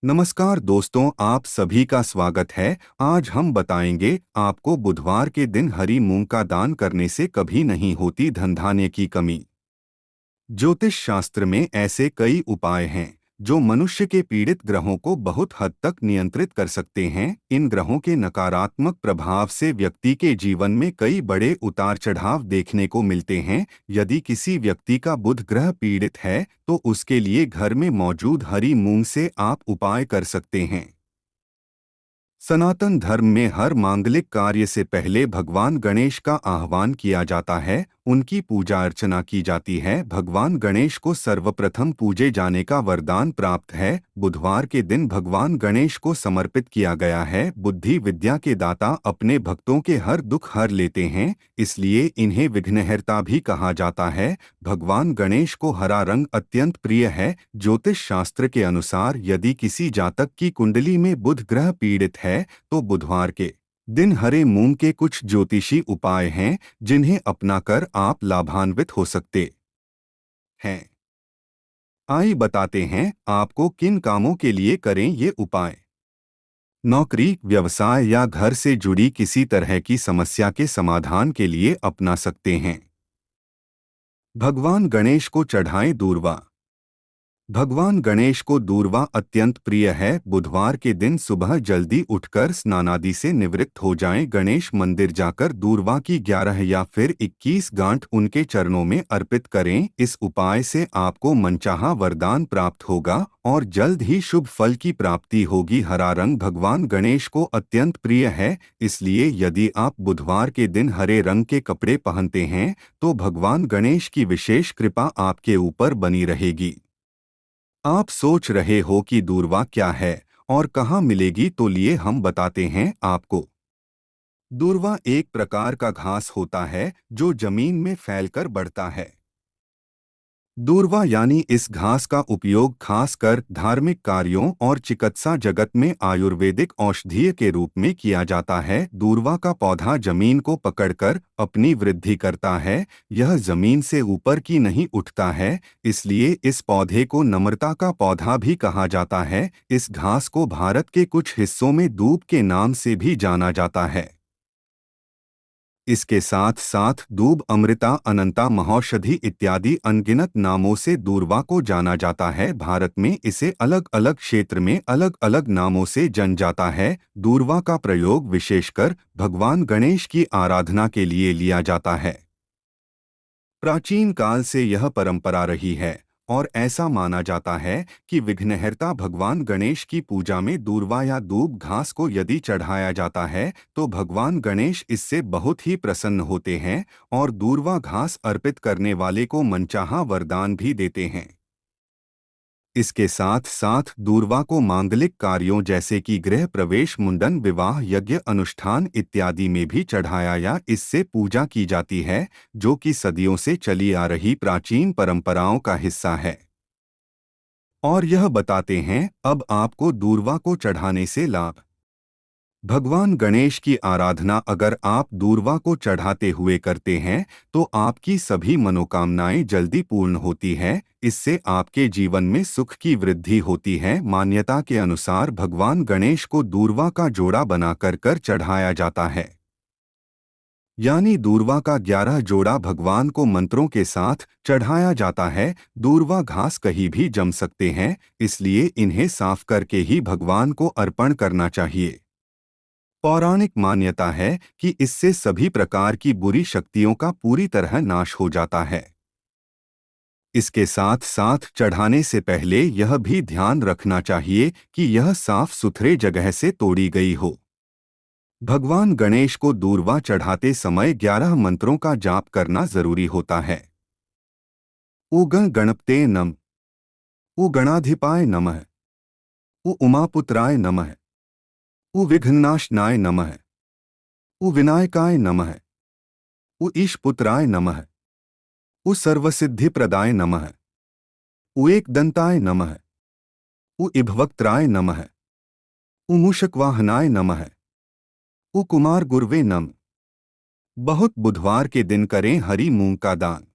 नमस्कार दोस्तों, आप सभी का स्वागत है। आज हम बताएंगे आपको बुधवार के दिन हरी मूंग का दान करने से कभी नहीं होती धन धान्य की कमी। ज्योतिष शास्त्र में ऐसे कई उपाय हैं जो मनुष्य के पीड़ित ग्रहों को बहुत हद तक नियंत्रित कर सकते हैं। इन ग्रहों के नकारात्मक प्रभाव से व्यक्ति के जीवन में कई बड़े उतार चढ़ाव देखने को मिलते हैं। यदि किसी व्यक्ति का बुध ग्रह पीड़ित है तो उसके लिए घर में मौजूद हरी मूंग से आप उपाय कर सकते हैं। सनातन धर्म में हर मांगलिक कार्य से पहले भगवान गणेश का आह्वान किया जाता है, उनकी पूजा अर्चना की जाती है। भगवान गणेश को सर्वप्रथम पूजे जाने का वरदान प्राप्त है। बुधवार के दिन भगवान गणेश को समर्पित किया गया है। बुद्धि विद्या के दाता अपने भक्तों के हर दुख हर लेते हैं, इसलिए इन्हें विघ्नहर्ता भी कहा जाता है। भगवान गणेश को हरा रंग अत्यंत प्रिय है। ज्योतिष शास्त्र के अनुसार यदि किसी जातक की कुंडली में बुध ग्रह पीड़ित है तो बुधवार के दिन हरे मूंग के कुछ ज्योतिषी उपाय हैं जिन्हें अपनाकर आप लाभान्वित हो सकते हैं। आइए बताते हैं आपको किन कामों के लिए करें ये उपाय। नौकरी, व्यवसाय या घर से जुड़ी किसी तरह की समस्या के समाधान के लिए अपना सकते हैं। भगवान गणेश को चढ़ाएं दूर्वा। भगवान गणेश को दूर्वा अत्यंत प्रिय है। बुधवार के दिन सुबह जल्दी उठकर स्नानादि से निवृत्त हो जाएं। गणेश मंदिर जाकर दूर्वा की 11 या फिर 21 गांठ उनके चरणों में अर्पित करें। इस उपाय से आपको मनचाहा वरदान प्राप्त होगा और जल्द ही शुभ फल की प्राप्ति होगी। हरा रंग भगवान गणेश को अत्यंत प्रिय है, इसलिए यदि आप बुधवार के दिन हरे रंग के कपड़े पहनते हैं तो भगवान गणेश की विशेष कृपा आपके ऊपर बनी रहेगी। आप सोच रहे हो कि दूर्वा क्या है और कहाँ मिलेगी, तो लिए हम बताते हैं आपको। दूर्वा एक प्रकार का घास होता है जो जमीन में फैलकर बढ़ता है। दूर्वा यानी इस घास का उपयोग खासकर धार्मिक कार्यों और चिकित्सा जगत में आयुर्वेदिक औषधीय के रूप में किया जाता है। दूर्वा का पौधा जमीन को पकड़कर अपनी वृद्धि करता है, यह जमीन से ऊपर की नहीं उठता है, इसलिए इस पौधे को नम्रता का पौधा भी कहा जाता है। इस घास को भारत के कुछ हिस्सों में दूब के नाम से भी जाना जाता है। इसके साथ साथ दूब, अमृता, अनंता, महौषधि इत्यादि अनगिनत नामों से दूर्वा को जाना जाता है। भारत में इसे अलग अलग क्षेत्र में अलग अलग नामों से जन जाता है। दूर्वा का प्रयोग विशेषकर भगवान गणेश की आराधना के लिए लिया जाता है। प्राचीन काल से यह परंपरा रही है और ऐसा माना जाता है कि विघ्नहर्ता भगवान गणेश की पूजा में दूर्वा या दूब घास को यदि चढ़ाया जाता है तो भगवान गणेश इससे बहुत ही प्रसन्न होते हैं और दूर्वा घास अर्पित करने वाले को मनचाहा वरदान भी देते हैं। इसके साथ साथ दूर्वा को मांगलिक कार्यों जैसे कि गृह प्रवेश, मुंडन, विवाह, यज्ञ, अनुष्ठान इत्यादि में भी चढ़ाया या इससे पूजा की जाती है, जो कि सदियों से चली आ रही प्राचीन परंपराओं का हिस्सा है। और यह बताते हैं अब आपको दूर्वा को चढ़ाने से लाभ। भगवान गणेश की आराधना अगर आप दूर्वा को चढ़ाते हुए करते हैं तो आपकी सभी मनोकामनाएं जल्दी पूर्ण होती हैं। इससे आपके जीवन में सुख की वृद्धि होती है। मान्यता के अनुसार भगवान गणेश को दूर्वा का जोड़ा बनाकर कर चढ़ाया जाता है, यानी दूर्वा का 11 जोड़ा भगवान को मंत्रों के साथ चढ़ाया जाता है। दूर्वा घास कहीं भी जम सकते हैं, इसलिए इन्हें साफ करके ही भगवान को अर्पण करना चाहिए। पौराणिक मान्यता है कि इससे सभी प्रकार की बुरी शक्तियों का पूरी तरह नाश हो जाता है। इसके साथ साथ चढ़ाने से पहले यह भी ध्यान रखना चाहिए कि यह साफ सुथरे जगह से तोड़ी गई हो। भगवान गणेश को दूर्वा चढ़ाते समय 11 मंत्रों का जाप करना जरूरी होता है। उ गण गणपते नमः, उ गणाधिपाय नमः, उ उमापुत्राय नमः, उ विघ्ननाशनाय नमः, उ विनायकाय नमः, उ ईशपुत्राय नमः, उ सर्वसिद्धिप्रदाय नमः, उ एकदंताय नमः, उ इभवक्त्राय नमः, उ मूषकवाहनाय नमः, उ कुमार गुरवे नमः। बहुत बुधवार के दिन करें हरी मूंग का दान।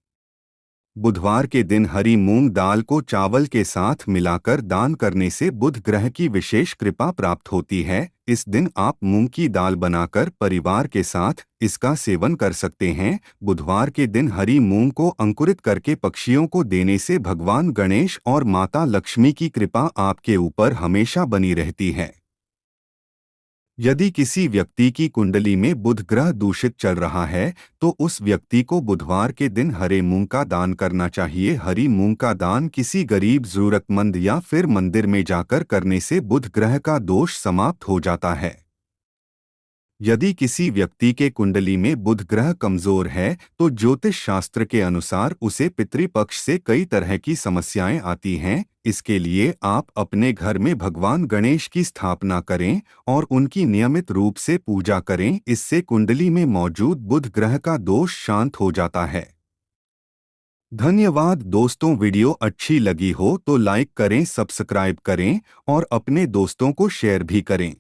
बुधवार के दिन हरी मूंग दाल को चावल के साथ मिलाकर दान करने से बुध ग्रह की विशेष कृपा प्राप्त होती है। इस दिन आप मूंग की दाल बनाकर परिवार के साथ इसका सेवन कर सकते हैं। बुधवार के दिन हरी मूंग को अंकुरित करके पक्षियों को देने से भगवान गणेश और माता लक्ष्मी की कृपा आपके ऊपर हमेशा बनी रहती है। यदि किसी व्यक्ति की कुंडली में बुध ग्रह दूषित चल रहा है, तो उस व्यक्ति को बुधवार के दिन हरे मूंग का दान करना चाहिए। हरी मूंग का दान किसी गरीब जरूरतमंद या फिर मंदिर में जाकर करने से बुध ग्रह का दोष समाप्त हो जाता है। यदि किसी व्यक्ति के कुंडली में बुध ग्रह कमजोर है, तो ज्योतिष शास्त्र के अनुसार उसे पितृपक्ष से कई तरह की समस्याएं आती हैं। इसके लिए आप अपने घर में भगवान गणेश की स्थापना करें और उनकी नियमित रूप से पूजा करें। इससे कुंडली में मौजूद बुध ग्रह का दोष शांत हो जाता है। धन्यवाद दोस्तों, वीडियो अच्छी लगी हो तो लाइक करें, सब्सक्राइब करें और अपने दोस्तों को शेयर भी करें।